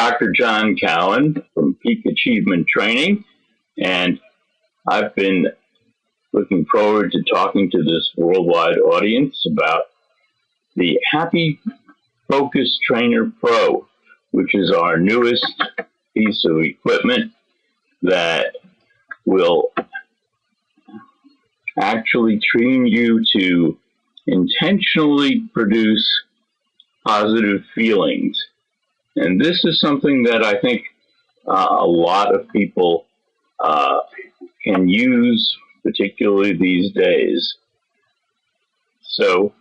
Dr. John Cowan from Peak Achievement Training, and I've been looking forward to talking to this worldwide audience about the Happi Focus Trainer Pro, which is our newest piece of equipment that will actually train you to intentionally produce positive feelings. And this is something that I think a lot of people can use, particularly these days. So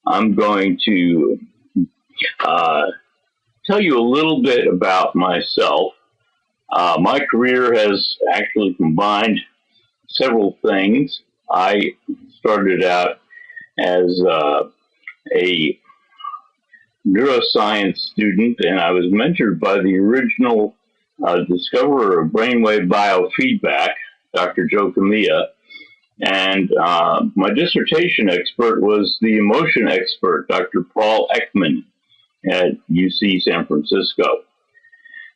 I'm going to tell you a little bit about myself. My career has actually combined several things. I started out as a neuroscience student, and I was mentored by the original discoverer of brainwave biofeedback, Dr. Joe Camilla, and my dissertation expert was the emotion expert, Dr. Paul Ekman at UC San Francisco.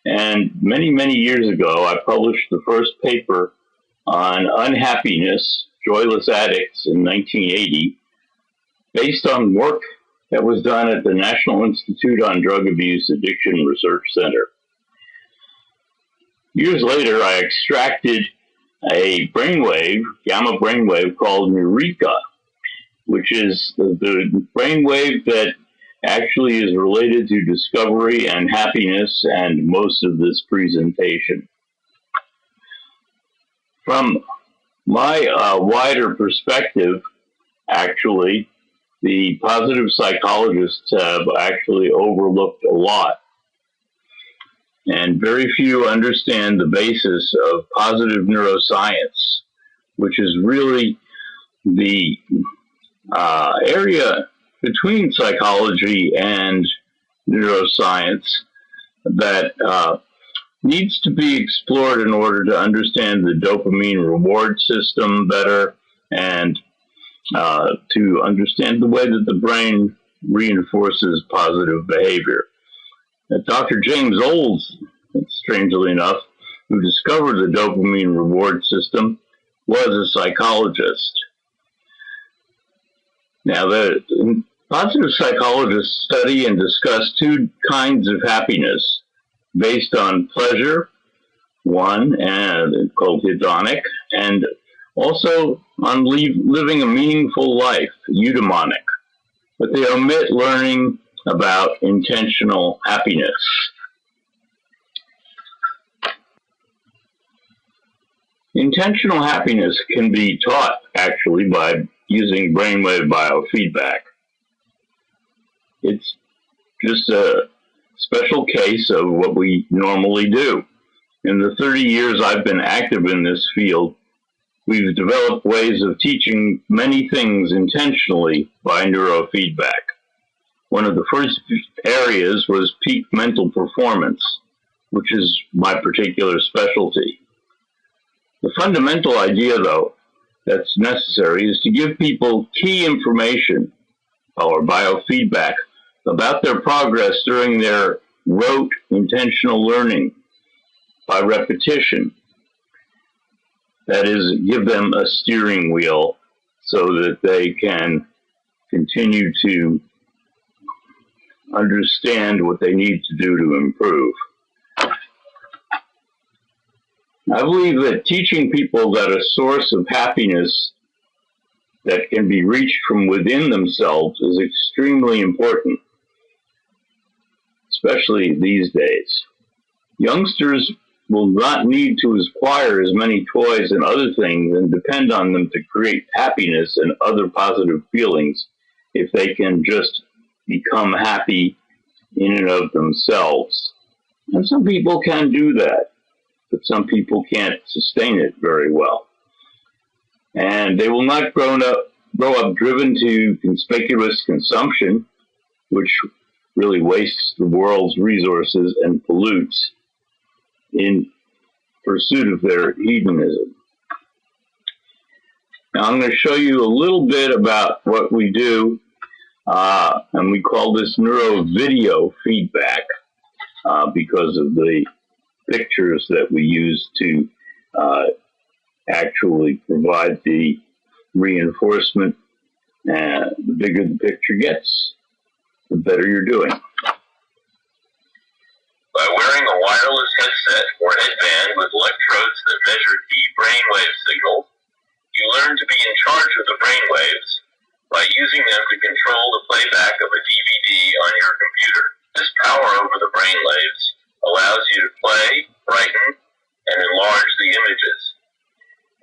And many, many years ago, I published the first paper on unhappiness, joyless addicts in 1980, based on work that was done at the National Institute on Drug Abuse Addiction Research Center. Years later, I extracted a brainwave, gamma brainwave called Eureka, which is the brainwave that actually is related to discovery and happiness and most of this presentation. From my wider perspective, actually, the positive psychologists have actually overlooked a lot. And very few understand the basis of positive neuroscience, which is really the area between psychology and neuroscience that needs to be explored in order to understand the dopamine reward system better and to understand the way that the brain reinforces positive behavior. Dr. James Olds, strangely enough, who discovered the dopamine reward system, was a psychologist. Now, the positive psychologists study and discuss two kinds of happiness based on pleasure, one and called hedonic, and also on living a meaningful life, eudaimonic. But they omit learning about intentional happiness. Intentional happiness can be taught, actually, by using brainwave biofeedback. It's just a special case of what we normally do. In the 30 years I've been active in this field, we've developed ways of teaching many things intentionally by neurofeedback. One of the first areas was peak mental performance, which is my particular specialty. The fundamental idea, though, that's necessary is to give people key information or biofeedback about their progress during their rote intentional learning by repetition. That is, give them a steering wheel so that they can continue to understand what they need to do to improve. I believe that teaching people that a source of happiness that can be reached from within themselves is extremely important, especially these days. Youngsters will not need to acquire as many toys and other things and depend on them to create happiness and other positive feelings if they can just become happy in and of themselves. And some people can do that, but some people can't sustain it very well. And they will not grow up driven to conspicuous consumption, which really wastes the world's resources and pollutes in pursuit of their hedonism. Now I'm going to show you a little bit about what we do, and we call this neuro-video feedback. because of the pictures that we use to actually provide the reinforcement. The bigger the picture gets, the better you're doing. By wearing a wireless headset or headband with electrodes that measure key brainwave signals, you learn to be in charge of the brainwaves by using them to control the playback of a DVD on your computer. This power over the brainwaves allows you to play, brighten, and enlarge the images.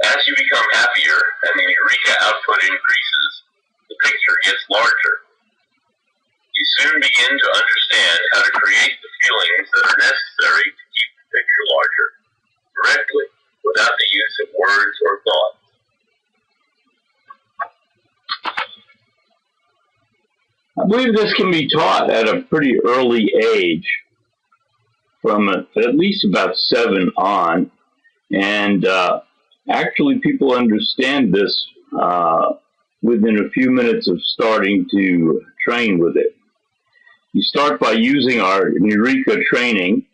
As you become happier and the Eureka output increases, the picture gets larger. You soon begin to understand how to create the feelings that are necessary to keep the picture larger, directly, without the use of words or thoughts. I believe this can be taught at a pretty early age, from at least about 7 on, and actually people understand this within a few minutes of starting to train with it. You start by using our Eureka training,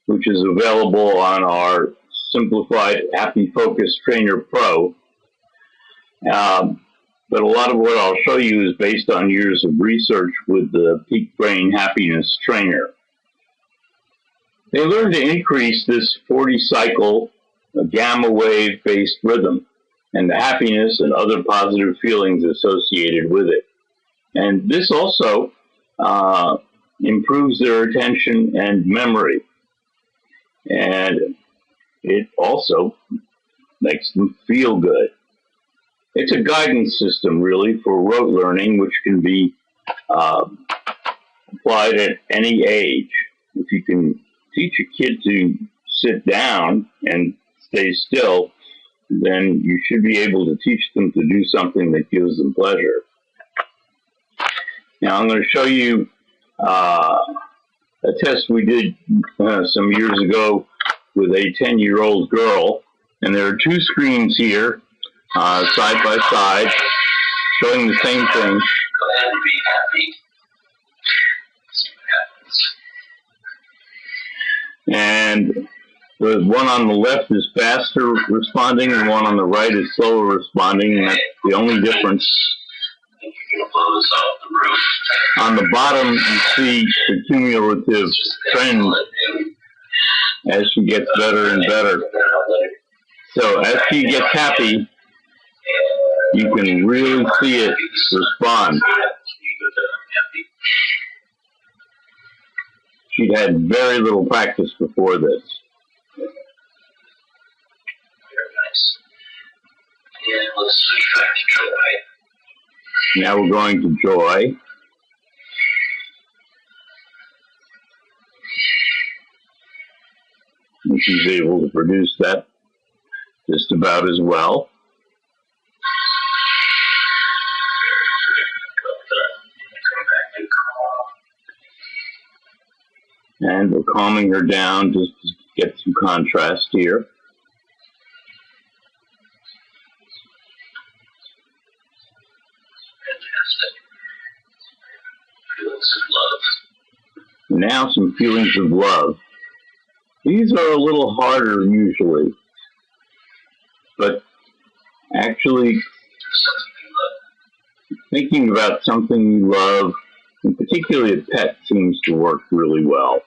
which is available on our simplified Happi Focus Trainer Pro. But a lot of what I'll show you is based on years of research with the Peak Brain Happiness Trainer. They learn to increase this 40-cycle gamma wave-based rhythm and the happiness and other positive feelings associated with it. And this also improves their attention and memory. And it also makes them feel good. It's a guidance system, really, for rote learning, which can be applied at any age. If you can teach a kid to sit down and stay still, then you should be able to teach them to do something that gives them pleasure. Now, I'm going to show you a test we did some years ago with a 10-year-old girl, and there are 2 screens here, side by side, showing the same thing. Go ahead and be happy. See what happens. And the one on the left is faster responding, and the one on the right is slower responding, and that's the only difference. On the bottom, you see the cumulative trend as she gets better and better. So as she gets happy, you can really see it respond. She'd had very little practice before this. Very nice. And let's switch back to joy. Now we're going to joy. And she's able to produce that just about as well. And we're calming her down just to get some contrast here. Now some feelings of love. These are a little harder usually, but actually thinking about something you love, and particularly a pet, seems to work really well.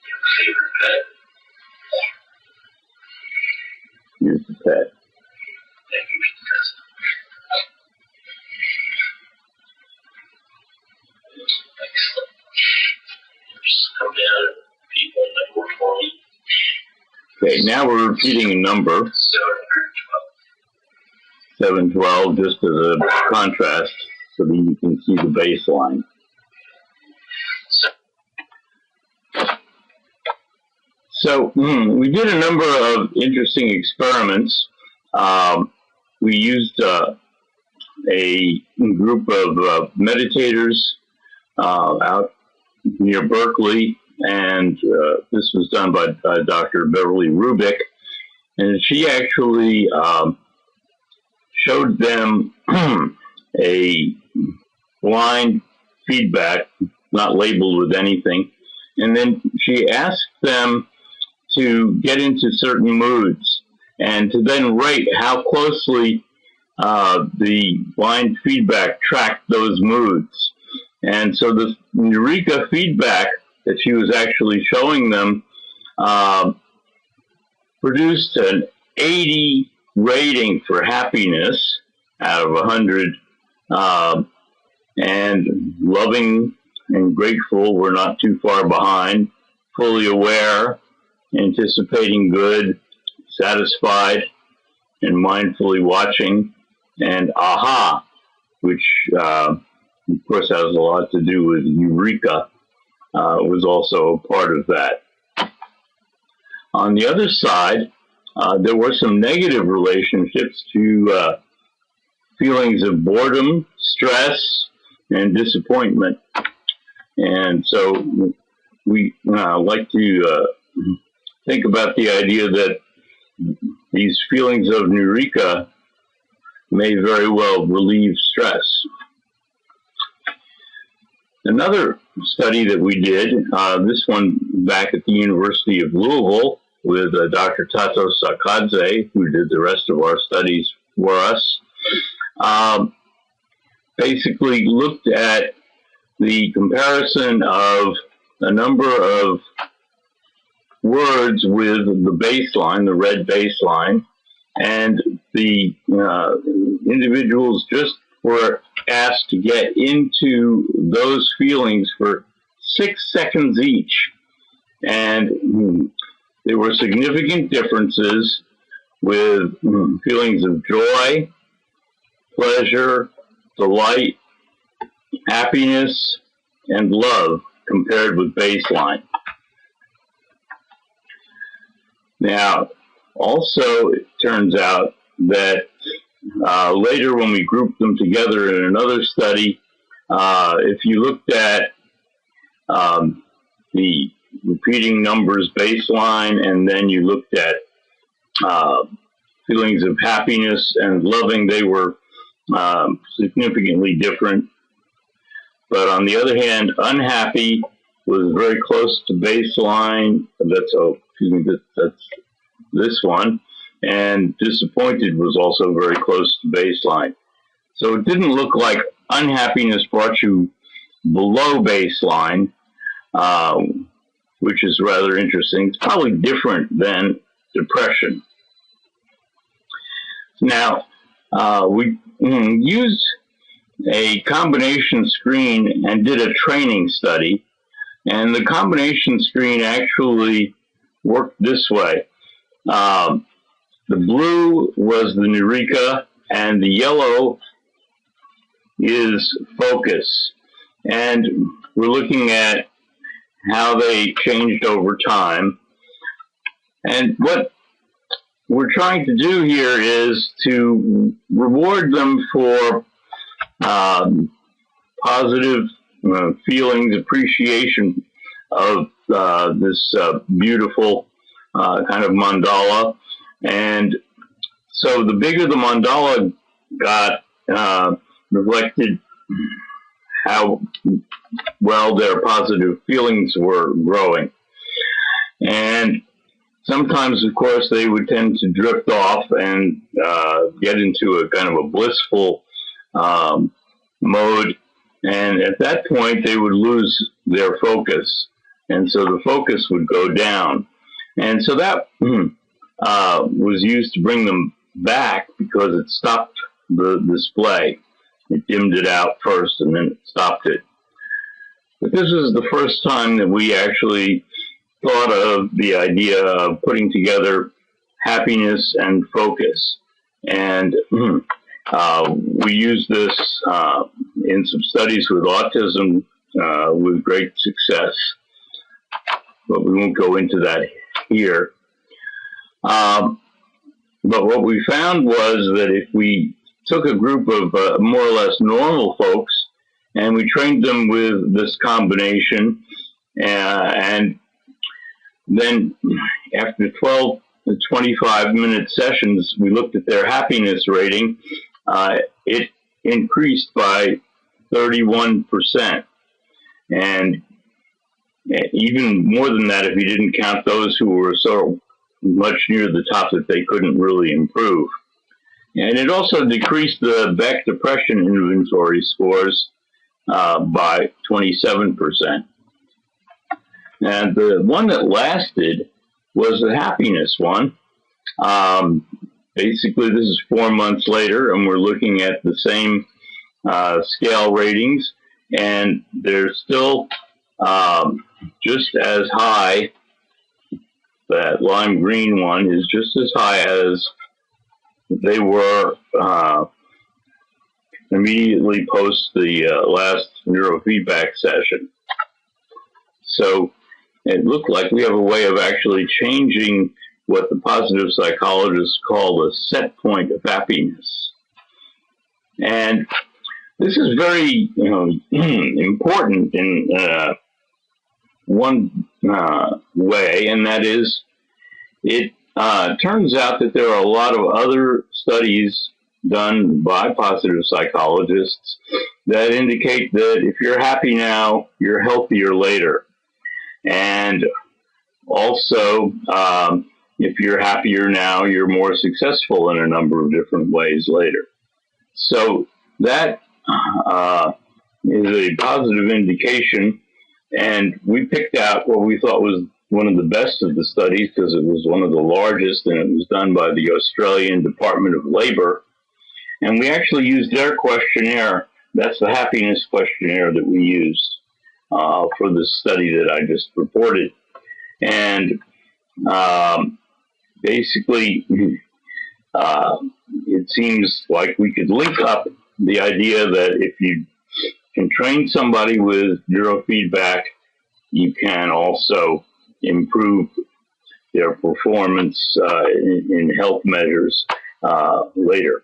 Your favorite pet? Here's the pet. Thank you for the test. Excellent. Just come down and repeat one number for me. Okay, now we're repeating a number. 712, just as a contrast, so that you can see the baseline. So we did a number of interesting experiments. We used a group of meditators out near Berkeley, and this was done by Dr. Beverly Rubik, and she actually showed them a blind feedback, not labeled with anything. And then she asked them to get into certain moods and to then rate how closely the blind feedback tracked those moods. And so the Eureka feedback that she was actually showing them produced an 80 rating for happiness out of 100, and loving and grateful were not too far behind, fully aware, anticipating good, satisfied, and mindfully watching, and aha, which of course has a lot to do with Eureka, was also a part of that. On the other side, there were some negative relationships to feelings of boredom, stress, and disappointment. And so we like to think about the idea that these feelings of Eureka may very well relieve stress. Another study that we did, this one back at the University of Louisville with Dr. Tato Sakadze, who did the rest of our studies for us, basically looked at the comparison of a number of words with the baseline, the red baseline, and the individuals just were asked to get into those feelings for 6 seconds each. And there were significant differences with feelings of joy, pleasure, delight, happiness, and love compared with baseline. Now, also, it turns out that later when we grouped them together in another study, if you looked at the repeating numbers baseline and then you looked at feelings of happiness and loving, they were significantly different. But on the other hand, unhappy was very close to baseline. That's this one. And disappointed was also very close to baseline. So it didn't look like unhappiness brought you below baseline, which is rather interesting. It's probably different than depression. Now, we used a combination screen and did a training study. And the combination screen actually worked this way. The blue was the Eureka, and the yellow is focus. And we're looking at how they changed over time. And what we're trying to do here is to reward them for positive feelings, appreciation of this beautiful kind of mandala. And so the bigger the mandala got, reflected how well their positive feelings were growing. And sometimes, of course, they would tend to drift off and get into a kind of a blissful mode. And at that point, they would lose their focus. And so the focus would go down. And so that was used to bring them back because it stopped the display. It dimmed it out first and then it stopped it. But this is the first time that we actually thought of the idea of putting together happiness and focus. And we used this in some studies with autism with great success. But we won't go into that here. But what we found was that if we took a group of more or less normal folks and we trained them with this combination, and then after 12 to 25-minute sessions, we looked at their happiness rating. It increased by 31%. And even more than that if you didn't count those who were so much near the top that they couldn't really improve. And it also decreased the Beck Depression Inventory scores by 27%. And the one that lasted was the happiness one. Basically, this is 4 months later, and we're looking at the same scale ratings, and they're still just as high. That lime green one is just as high as they were immediately post the last neurofeedback session. So it looked like we have a way of actually changing what the positive psychologists call the set point of happiness. And this is very important in one way, and that is it turns out that there are a lot of other studies done by positive psychologists that indicate that if you're happy now, you're healthier later. And also, if you're happier now, you're more successful in a number of different ways later. So that is a positive indication. And we picked out what we thought was one of the best of the studies because it was one of the largest, and it was done by the Australian Department of Labor. And we actually used their questionnaire. That's the happiness questionnaire that we used for the study that I just reported. And basically, it seems like we could link up the idea that if you can train somebody with neurofeedback, you can also improve their performance in health measures later.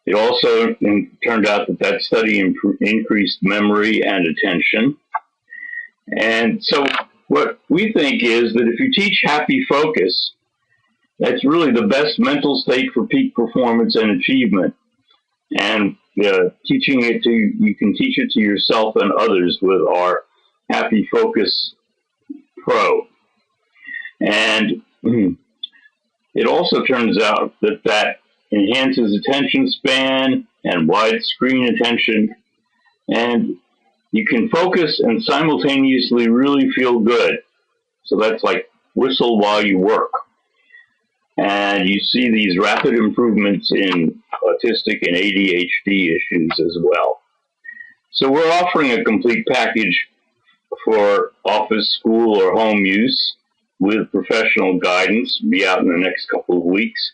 It also turned out that study increased memory and attention. And so what we think is that if you teach happy focus, that's really the best mental state for peak performance and achievement. And teaching it to, you can teach it to yourself and others with our Happy Focus Pro. And it also turns out that that enhances attention span and widescreen attention. And you can focus and simultaneously really feel good. So that's like whistle while you work. And you see these rapid improvements in autistic and ADHD issues as well. So we're offering a complete package for office, school, or home use with professional guidance. Be out in the next couple of weeks.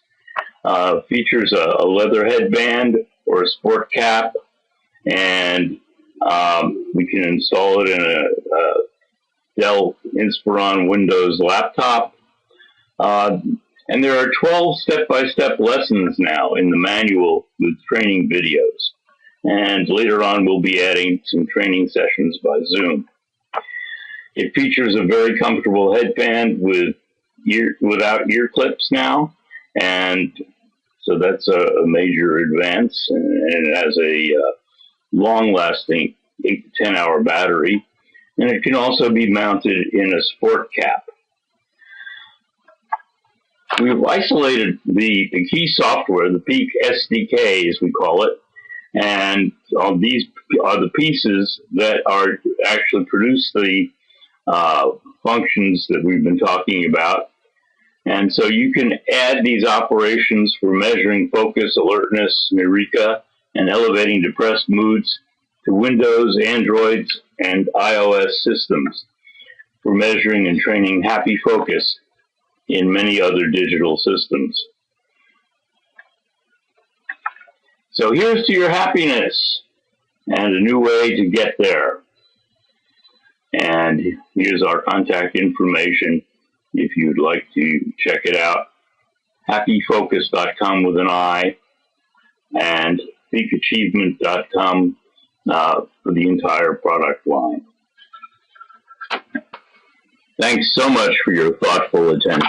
Features a leather headband or a sport cap, and we can install it in a Dell Inspiron Windows laptop. And there are 12 step-by-step lessons now in the manual with training videos. And later on, we'll be adding some training sessions by Zoom. It features a very comfortable headband without ear clips now. And so that's a major advance. And it has a long-lasting 8 to 10 hour battery. And it can also be mounted in a sport cap. We've isolated the key software, the Peak SDK, as we call it, and these are the pieces that are actually produce the functions that we've been talking about. And so you can add these operations for measuring focus, alertness, neureka, and elevating depressed moods to Windows, Androids, and iOS systems for measuring and training happy focus in many other digital systems. So here's to your happiness and a new way to get there. And here's our contact information if you'd like to check it out. happyfocus.com with an I, and peakachievement.com for the entire product line. Thanks so much for your thoughtful attention.